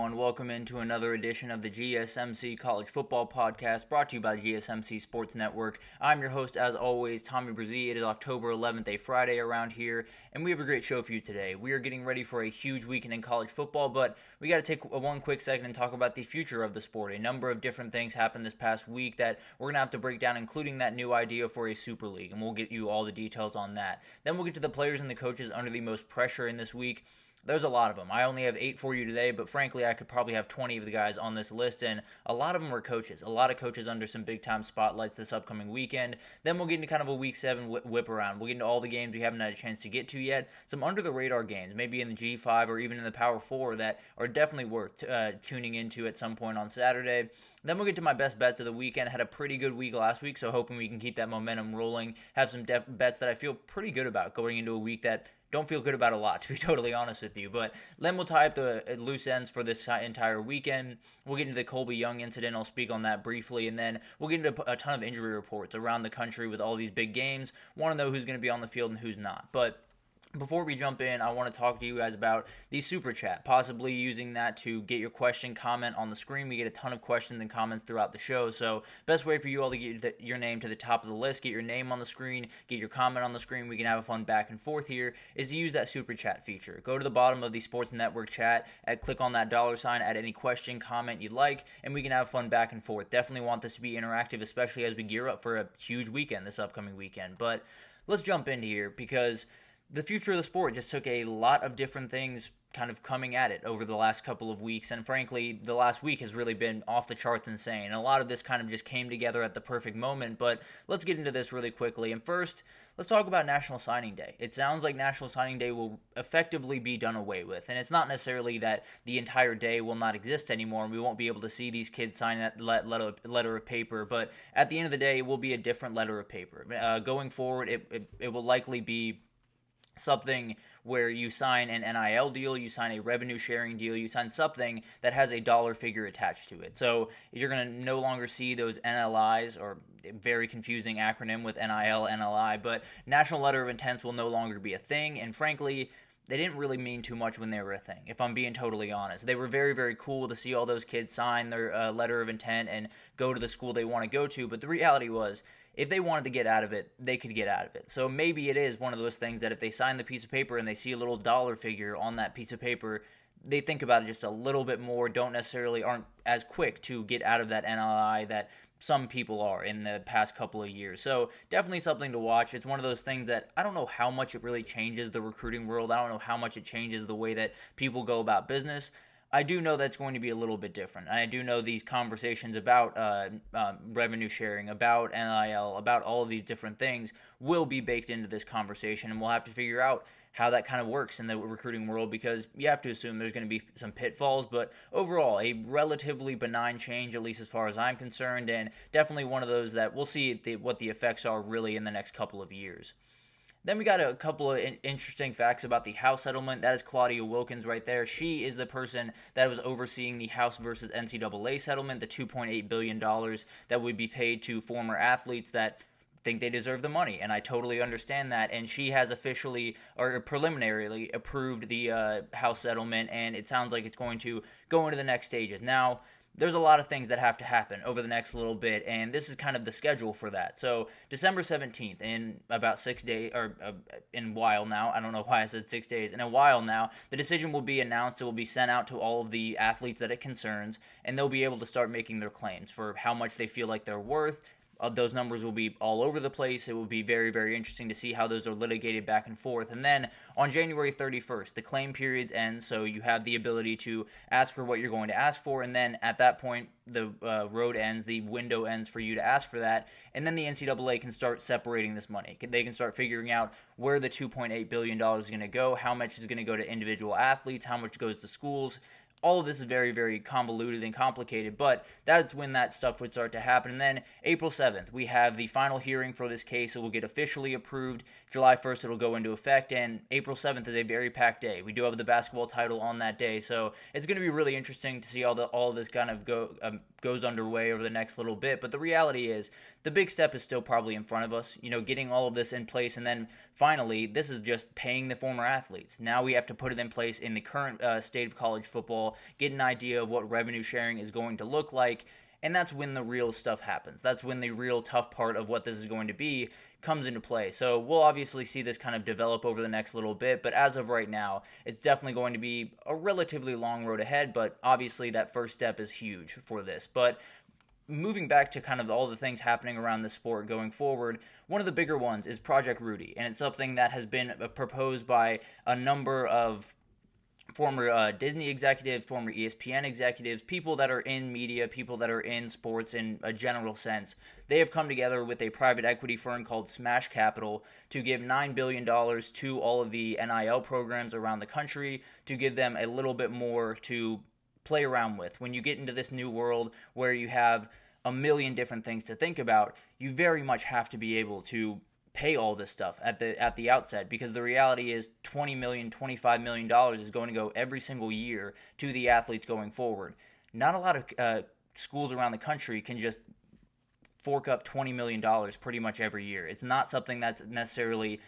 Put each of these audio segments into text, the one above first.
everyone. Welcome into another edition of the GSMC College Football Podcast, brought to you by GSMC Sports Network. I'm your host, as always, Tommy Brzee. It is October 11th, a Friday around here, and we have a great show for you today. We are getting ready for a huge weekend in college football, but we got to take one quick second and talk about the future of the sport. A number of different things happened this past week that we're going to have to break down, including that new idea for a Super League, and we'll get you all the details on that. Then we'll get to the players and the coaches under the most pressure in this week. There's a lot of them. I only have 8 for you today, but frankly, I could probably have 20 of the guys on this list, and a lot of them were coaches. A lot of coaches under some big-time spotlights this upcoming weekend. Then we'll get into kind of a Week 7 whip around. We'll get into all the games we haven't had a chance to get to yet. Some under-the-radar games, maybe in the G5 or even in the Power 4 that are definitely worth tuning into at some point on Saturday. Then we'll get to my best bets of the weekend. I had a pretty good week last week, so hoping we can keep that momentum rolling. Have some bets that I feel pretty good about going into a week that don't feel good about a lot, to be totally honest with you. But then we'll tie up the loose ends for this entire weekend. We'll get into the Colby Young incident. I'll speak on that briefly. And then we'll get into a ton of injury reports around the country with all these big games. Want to know who's going to be on the field and who's not. But before we jump in, I want to talk to you guys about the Super Chat, possibly using that to get your question, comment on the screen. We get a ton of questions and comments throughout the show, so best way for you all to get your name to the top of the list, get your name on the screen, get your comment on the screen, we can have a fun back and forth here, is to use that Super Chat feature. Go to the bottom of the Sports Network chat, click on that $, add any question, comment you'd like, and we can have fun back and forth. Definitely want this to be interactive, especially as we gear up for a huge weekend this upcoming weekend. But let's jump into here, because the future of the sport just took a lot of different things kind of coming at it over the last couple of weeks, and frankly, the last week has really been off the charts insane. A lot of this kind of just came together at the perfect moment, but let's get into this really quickly. And first, let's talk about National Signing Day. It sounds like National Signing Day will effectively be done away with, and it's not necessarily that the entire day will not exist anymore and we won't be able to see these kids sign that letter of paper, but at the end of the day, it will be a different letter of paper. Going forward, it will likely be something where you sign an NIL deal, you sign a revenue sharing deal, you sign something that has a dollar figure attached to it. So you're going to no longer see those NLIs, or very confusing acronym with NIL, NLI, but National Letter of Intents will no longer be a thing, and frankly, they didn't really mean too much when they were a thing, if I'm being totally honest. They were very, very cool to see all those kids sign their letter of intent and go to the school they want to go to, but the reality was, if they wanted to get out of it, they could get out of it. So maybe it is one of those things that if they sign the piece of paper and they see a little dollar figure on that piece of paper, they think about it just a little bit more, aren't as quick to get out of that NLI that some people are in the past couple of years. So definitely something to watch. It's one of those things that I don't know how much it really changes the recruiting world. I don't know how much it changes the way that people go about business. I do know that's going to be a little bit different. And I do know these conversations about revenue sharing, about NIL, about all of these different things will be baked into this conversation, and we'll have to figure out how that kind of works in the recruiting world, because you have to assume there's going to be some pitfalls, but overall, a relatively benign change, at least as far as I'm concerned, and definitely one of those that we'll see what the effects are really in the next couple of years. Then we got a couple of interesting facts about the House settlement. That is Claudia Wilkins right there. She is the person that was overseeing the House versus NCAA settlement, the $2.8 billion that would be paid to former athletes that think they deserve the money, and I totally understand that. And she has officially or preliminarily approved the House settlement, and it sounds like it's going to go into the next stages. Now, there's a lot of things that have to happen over the next little bit, and this is kind of the schedule for that. So December 17th, in about 6 days, or in a while now, I don't know why I said 6 days, in a while now, the decision will be announced. It will be sent out to all of the athletes that it concerns, and they'll be able to start making their claims for how much they feel like they're worth. Those numbers will be all over the place. It will be very, very interesting to see how those are litigated back and forth. And then on January 31st, the claim periods end, so you have the ability to ask for what you're going to ask for, and then at that point, the road ends, the window ends for you to ask for that, and then the NCAA can start separating this money. They can start figuring out where the $2.8 billion is going to go, how much is going to go to individual athletes, how much goes to schools. All of this is very, very convoluted and complicated, but that's when that stuff would start to happen. And then April 7th, we have the final hearing for this case. It will get officially approved. July 1st, it'll go into effect, and April 7th is a very packed day. We do have the basketball title on that day, so it's going to be really interesting to see all of this kind of goes underway over the next little bit. But the reality is, the big step is still probably in front of us, getting all of this in place, and then finally, this is just paying the former athletes. Now we have to put it in place in the current state of college football football, get an idea of what revenue sharing is going to look like. And that's when the real stuff happens. That's when the real tough part of what this is going to be comes into play. So we'll obviously see this kind of develop over the next little bit, but as of right now, it's definitely going to be a relatively long road ahead, but obviously that first step is huge for this. But moving back to kind of all the things happening around the sport going forward, one of the bigger ones is Project Rudy, and it's something that has been proposed by a number of former Disney executives, former ESPN executives, people that are in media, people that are in sports in a general sense. They have come together with a private equity firm called Smash Capital to give $9 billion to all of the NIL programs around the country, to give them a little bit more to play around with. When you get into this new world where you have a million different things to think about, you very much have to be able to pay all this stuff at the outset, because the reality is $20 million, $25 million is going to go every single year to the athletes going forward. Not a lot of schools around the country can just fork up $20 million pretty much every year. It's not something that's necessarily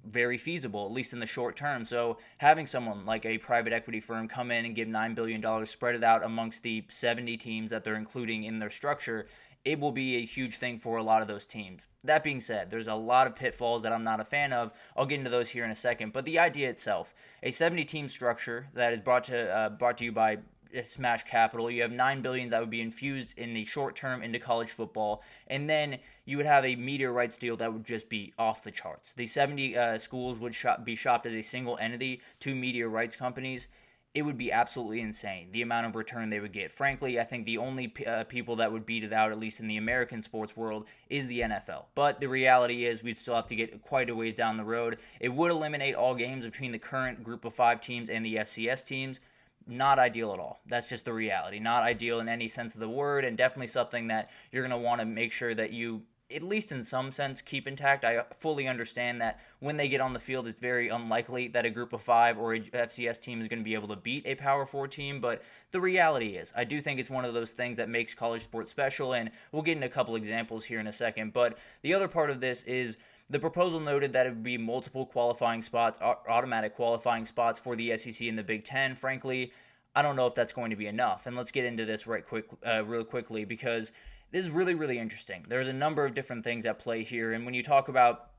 very feasible, at least in the short term. So having someone like a private equity firm come in and give $9 billion, spread it out amongst the 70 teams that they're including in their structure, it will be a huge thing for a lot of those teams. That being said, there's a lot of pitfalls that I'm not a fan of. I'll get into those here in a second. But the idea itself, a 70-team structure that is brought to you by Smash Capital. You have $9 billion that would be infused in the short term into college football, and then you would have a media rights deal that would just be off the charts. The 70 schools would be shopped as a single entity to media rights companies. It would be absolutely insane, the amount of return they would get. Frankly, I think the only people that would beat it out, at least in the American sports world, is the NFL. But the reality is we'd still have to get quite a ways down the road. It would eliminate all games between the current group of 5 teams and the FCS teams. Not ideal at all. That's just the reality. Not ideal in any sense of the word, and definitely something that you're going to want to make sure that you, at least in some sense, keep intact. I fully understand that when they get on the field, it's very unlikely that a group of 5 or a FCS team is going to be able to beat a Power 4 team, but the reality is, I do think it's one of those things that makes college sports special, and we'll get into a couple examples here in a second. But the other part of this is the proposal noted that it would be multiple qualifying spots, automatic qualifying spots for the SEC and the Big Ten. Frankly, I don't know if that's going to be enough, and let's get into this real quickly, because this is really, really interesting. There's a number of different things at play here, and when you talk about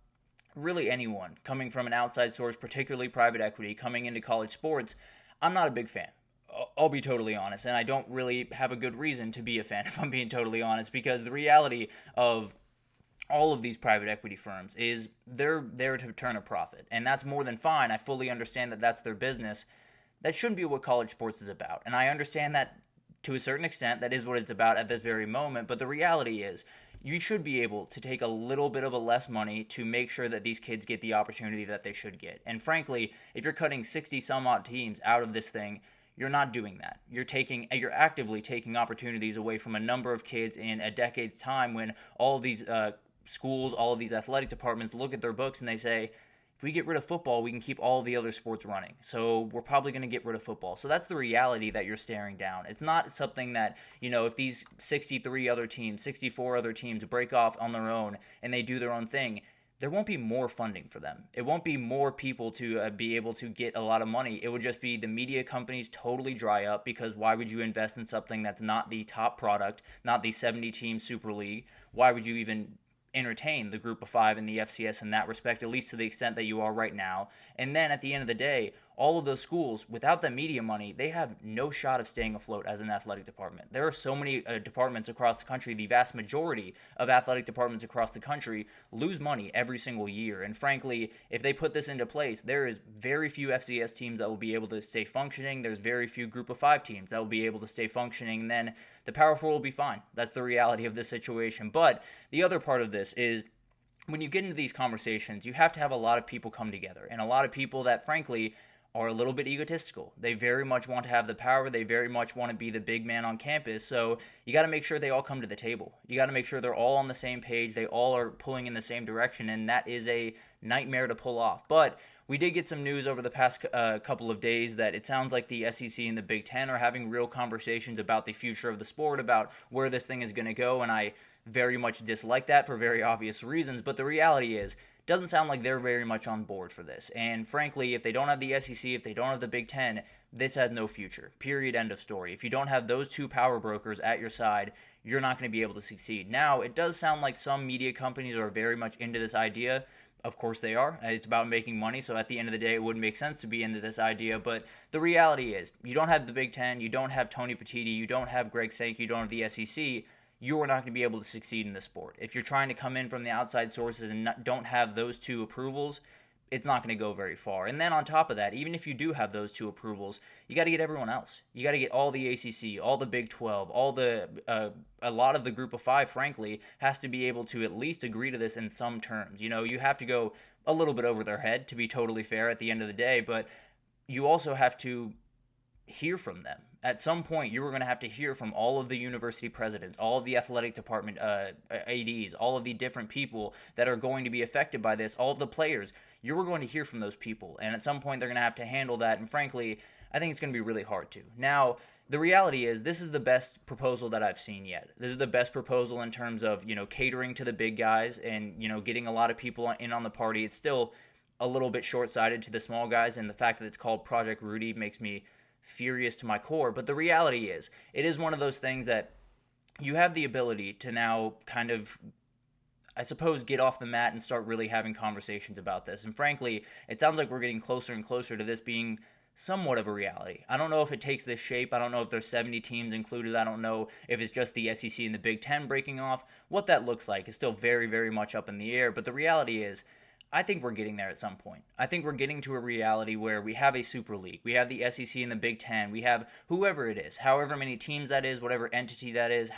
really anyone coming from an outside source, particularly private equity, coming into college sports, I'm not a big fan. I'll be totally honest, and I don't really have a good reason to be a fan, if I'm being totally honest, because the reality of all of these private equity firms is they're there to turn a profit, and that's more than fine. I fully understand that that's their business. That shouldn't be what college sports is about, and I understand that to a certain extent that is what it's about at this very moment, but the reality is you should be able to take a little bit of a less money to make sure that these kids get the opportunity that they should get. And frankly, if you're cutting 60 some odd teams out of this thing, you're not doing that. You're actively taking opportunities away from a number of kids in a decade's time, when all of these schools, all of these athletic departments look at their books and they say, if we get rid of football, we can keep all of the other sports running. So we're probably going to get rid of football. So that's the reality that you're staring down. It's not something that, if these 63 other teams, 64 other teams break off on their own and they do their own thing, there won't be more funding for them. It won't be more people to be able to get a lot of money. It would just be the media companies totally dry up, because why would you invest in something that's not the top product, not the 70-team Super League? Why would you even entertain the group of 5 in the FCS in that respect, at least to the extent that you are right now? And then at the end of the day, all of those schools, without the media money, they have no shot of staying afloat as an athletic department. There are so many departments across the country. The vast majority of athletic departments across the country lose money every single year. And frankly, if they put this into place, there is very few FCS teams that will be able to stay functioning. There's very few group of 5 teams that will be able to stay functioning. And then the Power 4 will be fine. That's the reality of this situation. But the other part of this is, when you get into these conversations, you have to have a lot of people come together, and a lot of people that, frankly, are a little bit egotistical. They very much want to have the power. They very much want to be the big man on campus. So you got to make sure they all come to the table. You got to make sure they're all on the same page. They all are pulling in the same direction, and that is a nightmare to pull off. But we did get some news over the past couple of days that it sounds like the SEC and the Big Ten are having real conversations about the future of the sport, about where this thing is going to go, and I very much dislike that for very obvious reasons. But the reality is, doesn't sound like they're very much on board for this. And frankly, if they don't have the SEC, if they don't have the Big Ten, this has no future. Period. End of story. If you don't have those two power brokers at your side, you're not going to be able to succeed. Now, it does sound like some media companies are very much into this idea. Of course they are. It's about making money, so at the end of the day, it wouldn't make sense to be into this idea. But the reality is, you don't have the Big Ten, you don't have Tony Petitti, you don't have Greg Sankey, you don't have the SEC, you are not going to be able to succeed in this sport. If you're trying to come in from the outside sources and don't have those two approvals, it's not going to go very far. And then on top of that, even if you do have those two approvals, you got to get everyone else. You got to get all the ACC, all the Big 12, a lot of the Group of Five, frankly, has to be able to at least agree to this in some terms. You have to go a little bit over their head, to be totally fair at the end of the day, but you also have to hear from them. At some point, you are going to have to hear from all of the university presidents, all of the athletic department ADs, all of the different people that are going to be affected by this, all of the players. You're going to hear from those people, and at some point, they're going to have to handle that, and frankly, I think it's going to be really hard to. Now, the reality is this is the best proposal that I've seen yet. This is the best proposal in terms of, catering to the big guys and, getting a lot of people in on the party. It's still a little bit short-sighted to the small guys, and the fact that it's called Project Rudy makes me furious to my core. But the reality is, it is one of those things that you have the ability to now kind of, I suppose, get off the mat and start really having conversations about this. And frankly, it sounds like we're getting closer and closer to this being somewhat of a reality. I don't know if it takes this shape. I don't know if there's 70 teams included. I don't know if it's just the SEC and the Big Ten breaking off. What that looks like is still very, very much up in the air. But the reality is, I think we're getting there at some point. I think we're getting to a reality where we have a Super League. We have the SEC and the Big Ten. We have whoever it is, however many teams that is, whatever entity that is,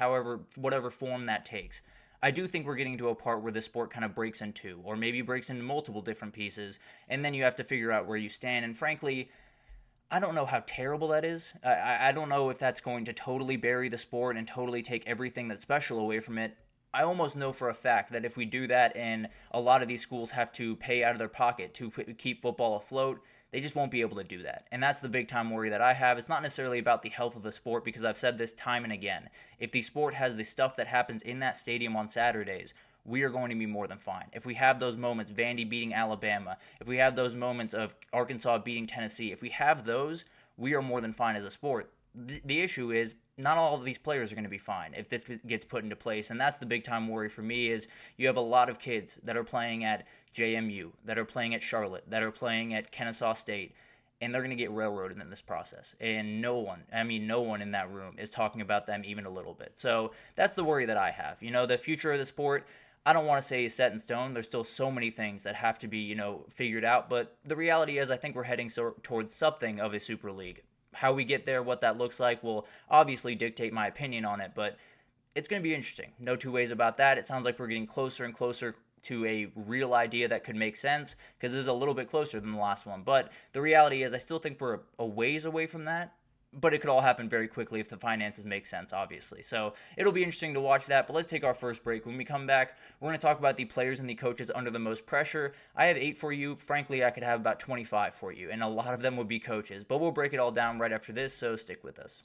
whatever form that takes. I do think we're getting to a part where the sport kind of breaks in two, or maybe breaks into multiple different pieces, and then you have to figure out where you stand. And frankly, I don't know how terrible that is. I don't know if that's going to totally bury the sport and totally take everything that's special away from it. I almost know for a fact that if we do that and a lot of these schools have to pay out of their pocket to keep football afloat, they just won't be able to do that. And that's the big time worry that I have. It's not necessarily about the health of the sport, because I've said this time and again. If the sport has the stuff that happens in that stadium on Saturdays, we are going to be more than fine. If we have those moments, Vandy beating Alabama, if we have those moments of Arkansas beating Tennessee, if we have those, we are more than fine as a sport. The issue is not all of these players are going to be fine if this gets put into place, and that's the big time worry for me. Is you have a lot of kids that are playing at JMU, that are playing at Charlotte, that are playing at Kennesaw State, and they're going to get railroaded in this process, and no one in that room is talking about them even a little bit. So that's the worry that I have. The future of the sport, I don't want to say is set in stone. There's still so many things that have to be, figured out, but the reality is I think we're heading towards something of a Super League. How we get there, what that looks like, will obviously dictate my opinion on it, but it's going to be interesting. No two ways about that. It sounds like we're getting closer and closer to a real idea that could make sense, because this is a little bit closer than the last one. But the reality is I still think we're a ways away from that, but it could all happen very quickly if the finances make sense, obviously. So it'll be interesting to watch that, but let's take our first break. When we come back, we're going to talk about the players and the coaches under the most pressure. I have 8 for you. Frankly, I could have about 25 for you, and a lot of them would be coaches, but we'll break it all down right after this, so stick with us.